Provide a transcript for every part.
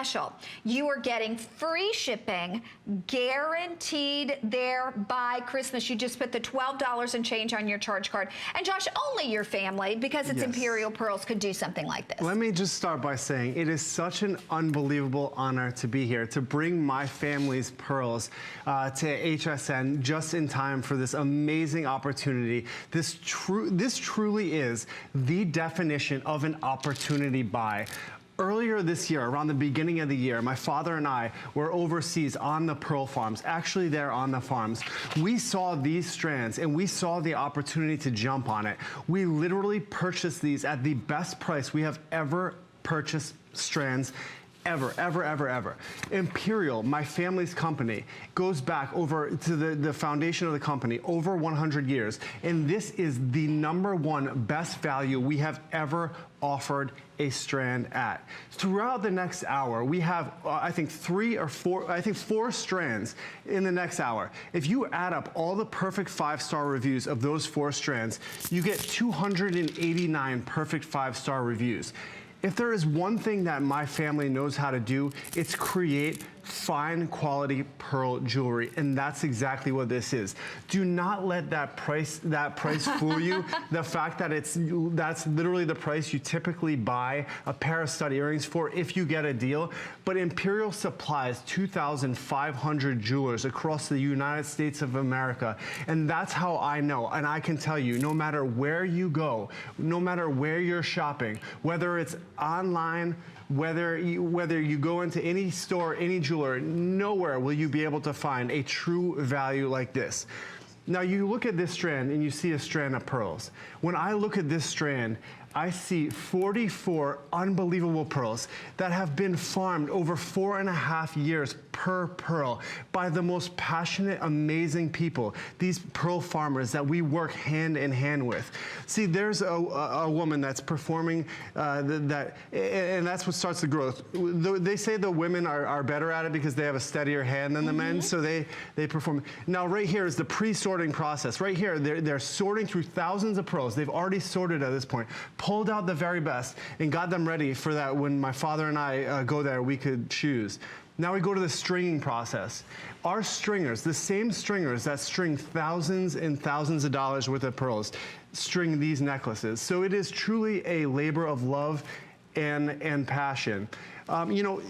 special. You are getting free shipping, guaranteed there by Christmas. You just put the $12 and change on your charge card. And Josh, only your family, because it's Imperial Pearls, could do something like this. Let me just start by saying it is such an unbelievable honor to be here, to bring my family's pearls to HSN just in time for this amazing opportunity. This truly is the definition of an opportunity buy. Earlier this year, around the beginning of the year, my father and I were overseas on the pearl farms, actually there on the farms. We saw these strands and we saw the opportunity to jump on it. We literally purchased these at the best price we have ever purchased strands ever. Imperial, my family's company, goes back over to the foundation of the company, over 100 years. And this is the #1 best value we have ever offered a strand at. Throughout the next hour, we have, I think 4 strands in the next hour. If you add up all the perfect 5-star reviews of those 4 strands, you get 289 perfect 5-star reviews. If there is one thing that my family knows how to do, it's create fine quality pearl jewelry, and that's exactly what this is. Do not let that price fool you. The fact that that's literally the price you typically buy a pair of stud earrings for if you get a deal. But Imperial supplies 2,500 jewelers across the United States of America, and that's how I know. And I can tell you, no matter where you go, no matter where you're shopping, whether it's online, whether you go into any store, any jeweler, nowhere will you be able to find a true value like this. Now you look at this strand and you see a strand of pearls. When I look at this strand, I see 44 unbelievable pearls that have been farmed over 4.5 years per pearl by the most passionate, amazing people, these pearl farmers that we work hand in hand with. See, there's a woman that's performing and that's what starts the growth. They say the women are better at it because they have a steadier hand than the men, so they perform. Now right here is the pre-sorting process. Right here, they're sorting through thousands of pearls. They've already sorted at this point, pulled out the very best, and got them ready for that when my father and I go there, we could choose. Now we go to the stringing process. Our stringers, the same stringers that string thousands and thousands of dollars worth of pearls, string these necklaces. So it is truly a labor of love and passion. You know,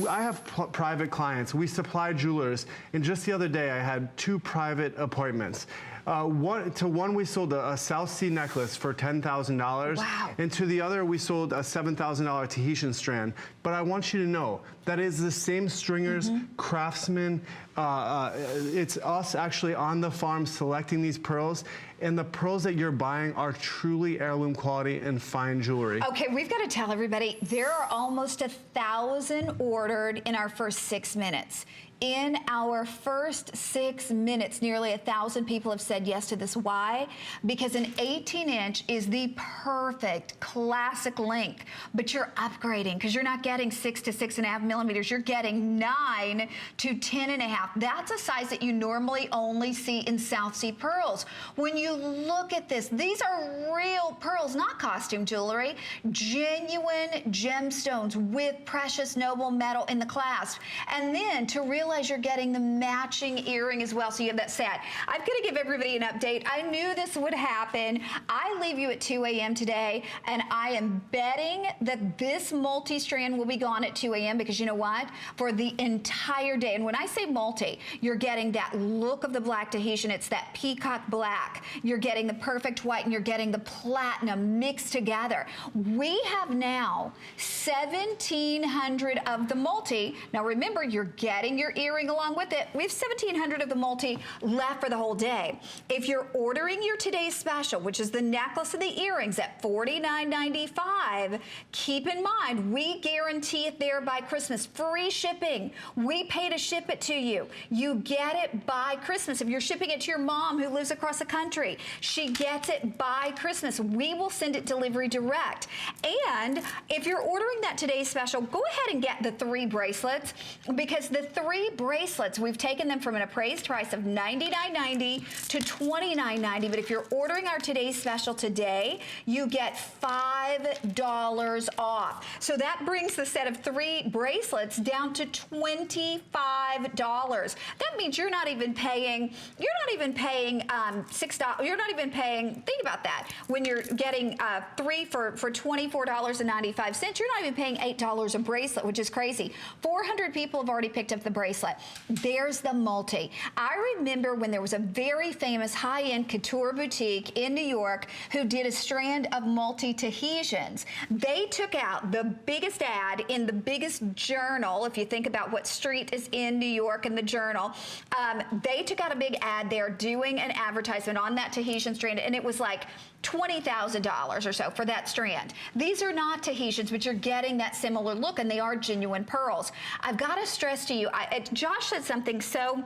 I have private clients. We supply jewelers, and just the other day I had 2 private appointments. One we sold a South Sea necklace for $10,000. Wow. And to the other we sold a $7,000 Tahitian strand. But I want you to know that is the same stringers, craftsmen. It's us actually on the farm selecting these pearls. And the pearls that you're buying are truly heirloom quality and fine jewelry. Okay, we've got to tell everybody, there are almost 1,000 ordered in our first 6 minutes. In our first 6 minutes, nearly 1,000 people have said yes to this. Why? Because an 18-inch is the perfect classic length, but you're upgrading because you're not getting 6 to 6.5 millimeters. You're getting 9 to 10.5. That's a size that you normally only see in South Sea pearls. When you look at this, these are real pearls, not costume jewelry, genuine gemstones with precious noble metal in the clasp. And then to realize you're getting the matching earring as well, so you have that set. I'm going to give everybody an update. I knew this would happen. I leave you at 2 a.m. today, and I am betting that this multi-strand will be gone at 2 a.m. because you know what? For the entire day, and when I say multi, you're getting that look of the black Tahitian. It's that peacock black. You're getting the perfect white, and you're getting the platinum mixed together. We have now 1,700 of the multi. Now remember, you're getting your earring along with it. We have 1,700 of the multi left for the whole day. If you're ordering your today's special, which is the necklace and the earrings at $49.95, keep in mind, we guarantee it there by Christmas. Free shipping. We pay to ship it to you. You get it by Christmas. If you're shipping it to your mom who lives across the country, she gets it by Christmas. We will send it delivery direct. And if you're ordering that today's special, go ahead and get the 3 bracelets, because the 3 3 bracelets. We've taken them from an appraised price of $99.90 to $29.90, but if you're ordering our today's special today, you get $5 off. So that brings the set of 3 bracelets down to $25. That means you're not even paying $6. You're not even paying, think about that. When you're getting 3 for $24.95, you're not even paying $8 a bracelet, which is crazy. 400 people have already picked up the bracelet. There's the multi. I remember when there was a very famous high-end couture boutique in New York who did a strand of multi-Tahitians. They took out the biggest ad in the biggest journal. If you think about what street is in New York and the journal, they took out a big ad there doing an advertisement on that Tahitian strand, and it was like $20,000 or so for that strand. These are not Tahitians, but you're getting that similar look, and they are genuine pearls. I've got to stress to you, Josh said something so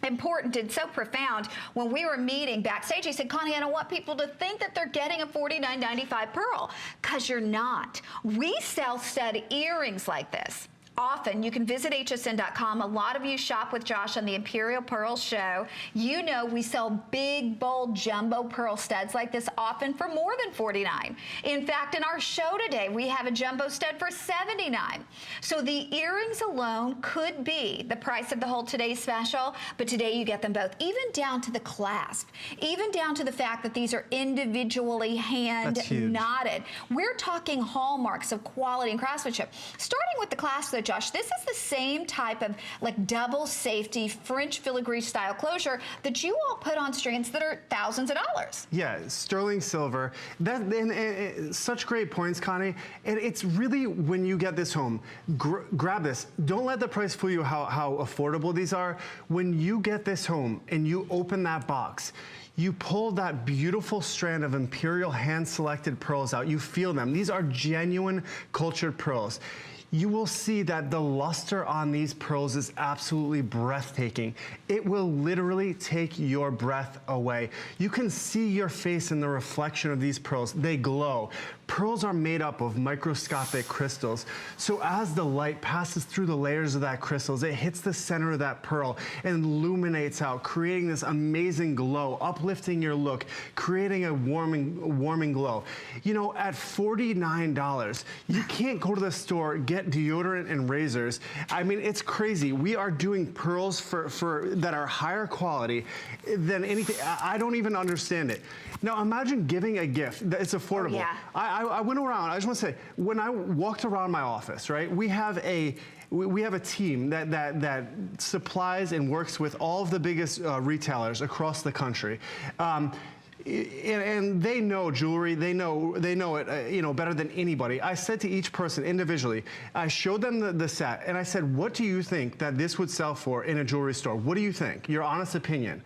important and so profound when we were meeting backstage. He said, Connie, I don't want people to think that they're getting a $49.95 pearl, because you're not. We sell stud earrings like this. Often, you can visit hsn.com. A lot of you shop with Josh on the Imperial Pearl Show. You know we sell big, bold, jumbo pearl studs like this often for more than $49. In fact, in our show today, we have a jumbo stud for $79. So the earrings alone could be the price of the whole today's special, but today you get them both, even down to the clasp, even down to the fact that these are individually hand knotted. We're talking hallmarks of quality and craftsmanship. Starting with the clasp, though, Josh, this is the same type of like double safety French filigree style closure that you all put on strands that are thousands of dollars. Yeah, sterling silver. Such great points, Connie. And it's really, when you get this home, grab this. Don't let the price fool you how affordable these are. When you get this home and you open that box, you pull that beautiful strand of Imperial hand-selected pearls out. You feel them. These are genuine cultured pearls. You will see that the luster on these pearls is absolutely breathtaking. It will literally take your breath away. You can see your face in the reflection of these pearls. They glow. Pearls are made up of microscopic crystals. So as the light passes through the layers of that crystals, it hits the center of that pearl and illuminates out, creating this amazing glow, uplifting your look, creating a warming glow. You know, at $49, you can't go to the store, get deodorant and razors. I mean, it's crazy. We are doing pearls for that are higher quality than anything. I don't even understand it. Now imagine giving a gift that it's affordable. Oh, yeah. I went around, I just want to say, when I walked around my office, right, we have a team that supplies and works with all of the biggest retailers across the country. And they know jewelry, they know it, you know, better than anybody. I said to each person individually, I showed them the set, and I said, what do you think that this would sell for in a jewelry store? What do you think? Your honest opinion.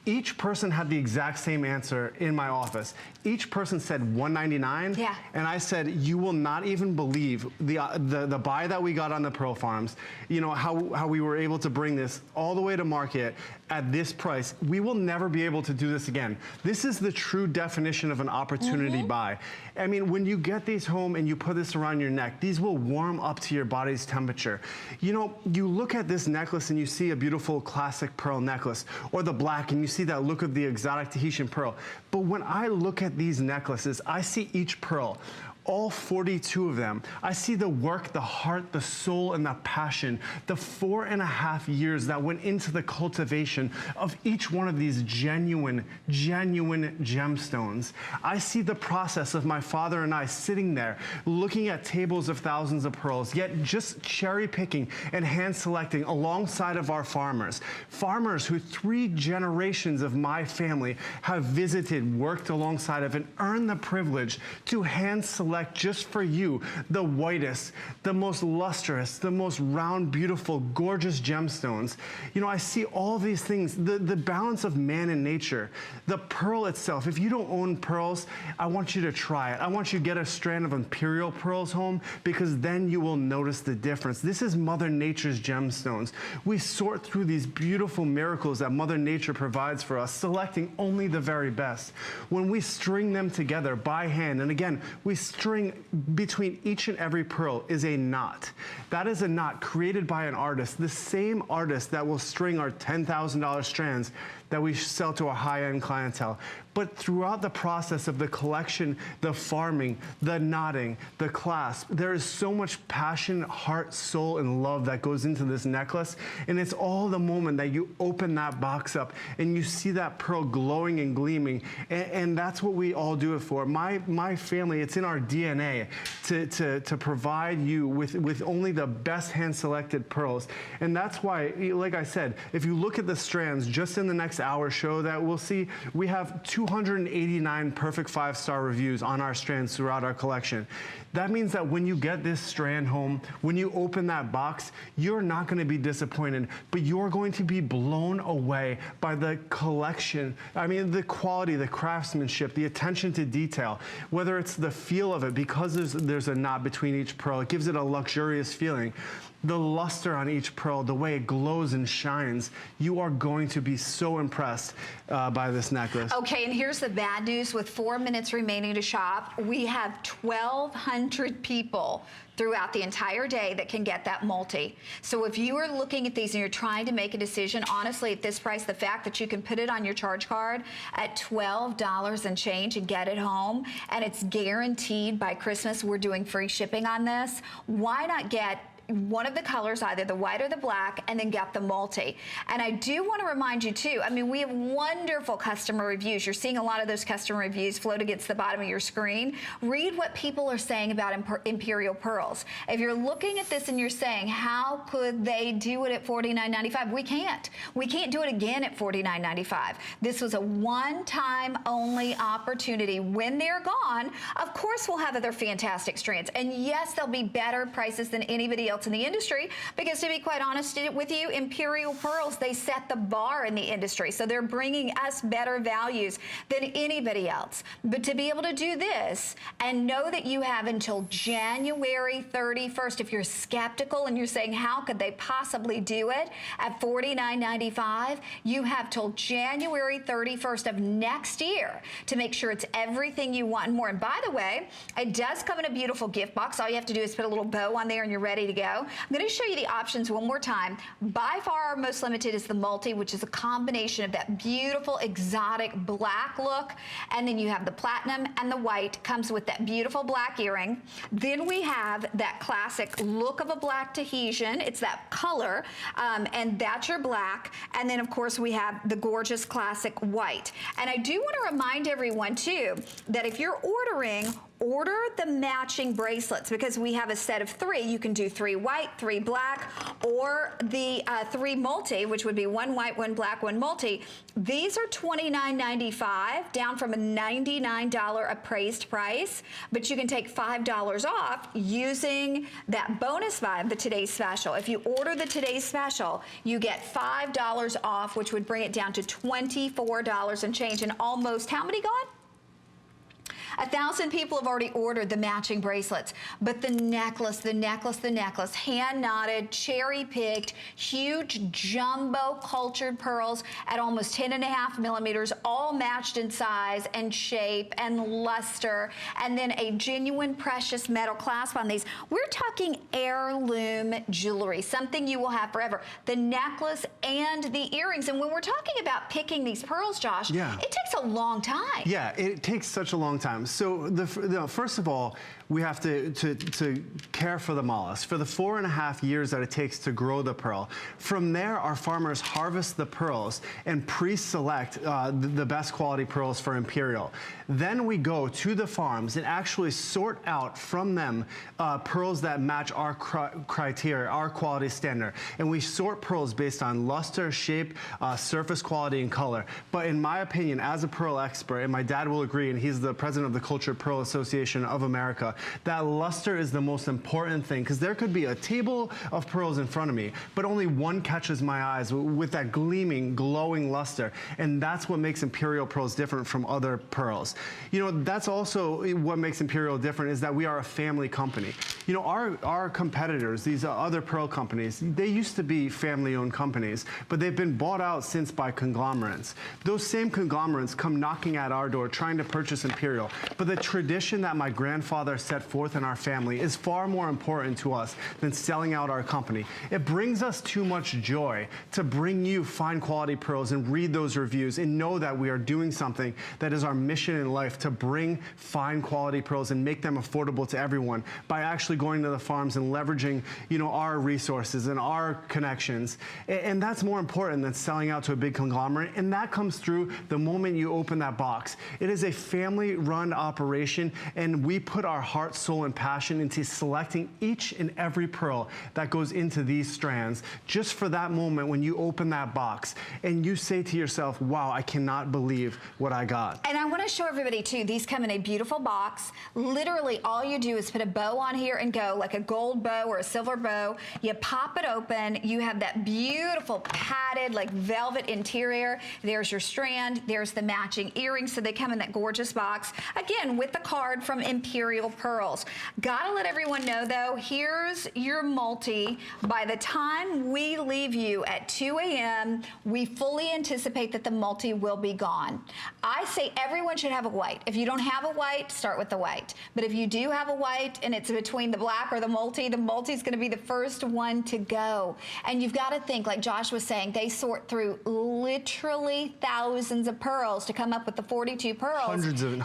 Each person had the exact same answer in my office. Each person said $199, yeah. And I said, you will not even believe the buy that we got on the Pearl Farms, you know, how we were able to bring this all the way to market at this price. We will never be able to do this again. This is the true definition of an opportunity buy. I mean, when you get these home and you put this around your neck, these will warm up to your body's temperature. You know, you look at this necklace and you see a beautiful classic pearl necklace, or the black, and you see that look of the exotic Tahitian pearl. But when I look at these necklaces, I see each pearl, all 42 of them. I see the work, the heart, the soul, and the passion, the 4.5 years that went into the cultivation of each one of these genuine gemstones. I see the process of my father and I sitting there, looking at tables of thousands of pearls, yet just cherry picking and hand selecting alongside of our farmers. Farmers who 3 generations of my family have visited, worked alongside of, and earned the privilege to hand select just for you the whitest, the most lustrous, the most round, beautiful, gorgeous gemstones. You know, I see all these things, the balance of man and nature, the pearl itself. If you don't own pearls, I want you to try it. I want you to get a strand of Imperial pearls home, because then you will notice the difference. This is Mother Nature's gemstones. We sort through these beautiful miracles that Mother Nature provides for us, selecting only the very best. When we string them together by hand, and again, we string between each and every pearl is a knot. That is a knot created by an artist, the same artist that will string our $10,000 strands that we sell to a high-end clientele. But throughout the process of the collection, the farming, the knotting, the clasp, there is so much passion, heart, soul, and love that goes into this necklace. And it's all the moment that you open that box up and you see that pearl glowing and gleaming. And that's what we all do it for. My family, it's in our DNA to provide you with only the best hand-selected pearls. And that's why, like I said, if you look at the strands, just in the next hour show that we'll see, we have 289 perfect 5-star reviews on our strands throughout our collection. That means that when you get this strand home, when you open that box, you're not going to be disappointed, but you're going to be blown away by the collection. I mean, the quality, the craftsmanship, the attention to detail, whether it's the feel of it, because there's a knot between each pearl, it gives it a luxurious feeling. The luster on each pearl, the way it glows and shines, you are going to be so impressed by this necklace. Okay, and here's the bad news. With 4 minutes remaining to shop, we have 1,200 people throughout the entire day that can get that multi. So if you are looking at these and you're trying to make a decision, honestly, at this price, the fact that you can put it on your charge card at $12 and change and get it home, and it's guaranteed by Christmas, we're doing free shipping on this, why not get one of the colors, either the white or the black, and then get the multi. And I do want to remind you too, I mean, we have wonderful customer reviews. You're seeing a lot of those customer reviews float against the bottom of your screen. Read what people are saying about Imperial pearls. If you're looking at this and you're saying, how could they do it at $49.95? We can't. We can't do it again at $49.95. This was a one-time only opportunity. When they're gone, of course we'll have other fantastic strands. And yes, there'll be better prices than anybody else in the industry, because to be quite honest with you, Imperial pearls, they set the bar in the industry, so they're bringing us better values than anybody else. But to be able to do this and know that you have until January 31st, if you're skeptical and you're saying, how could they possibly do it at $49.95, you have till January 31st of next year to make sure it's everything you want and more. And by the way, it does come in a beautiful gift box. All you have to do is put a little bow on there and you're ready to go. I'm going to show you the options one more time. By far our most limited is the multi, which is a combination of that beautiful exotic black look, and then you have the platinum and the white, comes with that beautiful black earring. Then we have that classic look of a black Tahitian. It's that color, and that's your black. And then of course we have the gorgeous classic white. And I do want to remind everyone too that if you're ordering, order the matching bracelets, because we have a set of 3. You can do 3 white, 3 black, or the 3 multi, which would be 1 white, 1 black, 1 multi. These are $29.95, down from a $99 appraised price, but you can take $5 off using that bonus buy of the Today's Special. If you order the Today's Special, you get $5 off, which would bring it down to $24 and change. And almost, how many gone? 1,000 people have already ordered the matching bracelets, but the necklace, hand knotted, cherry picked, huge jumbo cultured pearls at almost 10.5 millimeters, all matched in size and shape and luster, and then a genuine precious metal clasp on these. We're talking heirloom jewelry, something you will have forever. The necklace and the earrings. And when we're talking about picking these pearls, Josh, yeah, it takes a long time. Yeah, it takes such a long time. So first of all, we have to care for the mollusk for the 4.5 years that it takes to grow the pearl. From there, our farmers harvest the pearls and pre-select the best quality pearls for Imperial. Then we go to the farms and actually sort out from them pearls that match our criteria, our quality standard. And we sort pearls based on luster, shape, surface quality, and color. But in my opinion, as a pearl expert, and my dad will agree, and he's the president of the Cultured Pearl Association of America, that luster is the most important thing, because there could be a table of pearls in front of me, but only one catches my eyes with that gleaming, glowing luster. And that's what makes Imperial pearls different from other pearls. You know, that's also what makes Imperial different, is that we are a family company. You know, our competitors, these other pearl companies, they used to be family-owned companies, but they've been bought out since by conglomerates. Those same conglomerates come knocking at our door trying to purchase Imperial. But the tradition that my grandfather set forth in our family is far more important to us than selling out our company. It brings us too much joy to bring you fine quality pearls and read those reviews and know that we are doing something that is our mission in life, to bring fine quality pearls and make them affordable to everyone by actually going to the farms and leveraging, our resources and our connections. And that's more important than selling out to a big conglomerate. And that comes through the moment you open that box. It is a family-run operation, and we put our heart, soul, and passion into selecting each and every pearl that goes into these strands just for that moment when you open that box and you say to yourself, wow, I cannot believe what I got. And I want to show everybody too, these come in a beautiful box. Literally all you do is put a bow on here and go, like a gold bow or a silver bow. You pop it open, you have that beautiful padded like velvet interior. There's your strand, there's the matching earrings, so they come in that gorgeous box. Again, with the card from Imperial Pearls. Gotta let everyone know though, here's your multi. By the time we leave you at 2 a.m., we fully anticipate that the multi will be gone. I say everyone should have a white. If you don't have a white, start with the white. But if you do have a white and it's between the black or the multi is gonna be the first one to go. And you've gotta think, like Josh was saying, they sort through literally thousands of pearls to come up with the 42 pearls. Hundreds of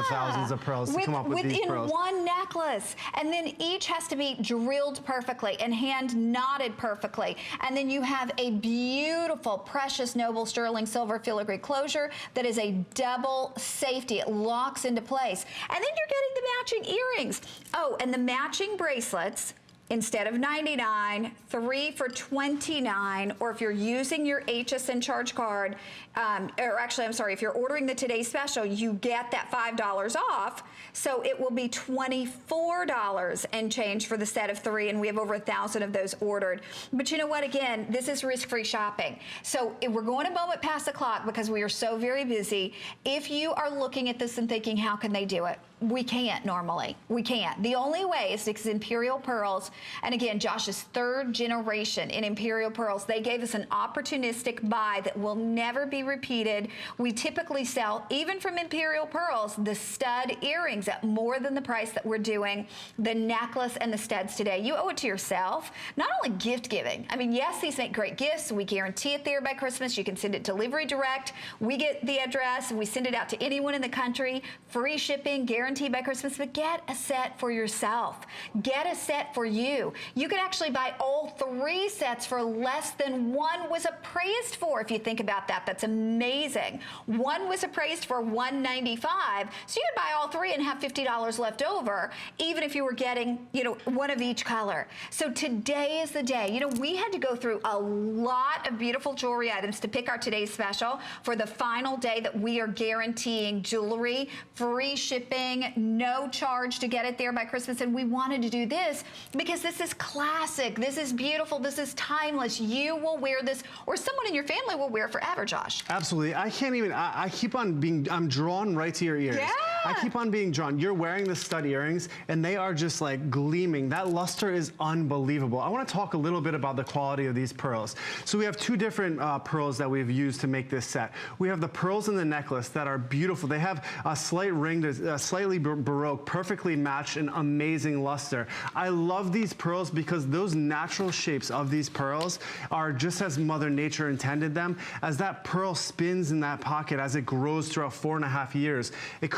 thousands of pearls to come up with these pearls. Within one necklace. And then each has to be drilled perfectly and hand knotted perfectly. And then you have a beautiful, precious, noble sterling silver filigree closure that is a double safety. It locks into place. And then you're getting the matching earrings. Oh, and the matching bracelets. Instead of $99, 3 for $29, or if you're using your HSN charge card, or actually, I'm sorry, if you're ordering the Today Special, you get that $5 off, so it will be $24 and change for the set of 3, and we have over 1,000 of those ordered. But you know what, again, this is risk-free shopping. So if we're going a moment past the clock because we are so very busy. If you are looking at this and thinking, how can they do it? We can't normally. We can't. The only way is because Imperial Pearls, and again, Josh's third generation in Imperial Pearls, they gave us an opportunistic buy that will never be repeated. We typically sell, even from Imperial Pearls, the stud earrings at more than the price that we're doing the necklace and the studs today. You owe it to yourself. Not only gift giving. I mean, yes, these make great gifts. We guarantee it there by Christmas. You can send it delivery direct. We get the address and we send it out to anyone in the country. Free shipping, guaranteed by Christmas, but get a set for yourself. Get a set for you. You could actually buy all 3 sets for less than one was appraised for. If you think about that, that's amazing. One was appraised for $195, so you could buy all 3 and have $50 left over, even if you were getting, one of each color. So today is the day. We had to go through a lot of beautiful jewelry items to pick our Today's Special for the final day that we are guaranteeing jewelry, free shipping, no charge to get it there by Christmas. And we wanted to do this because this is classic. This is beautiful. This is timeless. You will wear this, or someone in your family will wear it forever, Josh. Absolutely. I can't even, I keep on being, I'm drawn right to your ears. Yeah. I keep on being drawn. You're wearing the stud earrings and they are just like gleaming. That luster is unbelievable. I want to talk a little bit about the quality of these pearls. So we have 2 different pearls that we've used to make this set. We have the pearls in the necklace that are beautiful. They have a slight ring, slightly Baroque, perfectly matched, and amazing luster. I love these pearls because those natural shapes of these pearls are just as Mother Nature intended them. As that pearl spins in that pocket, as it grows throughout 4.5 years, it creates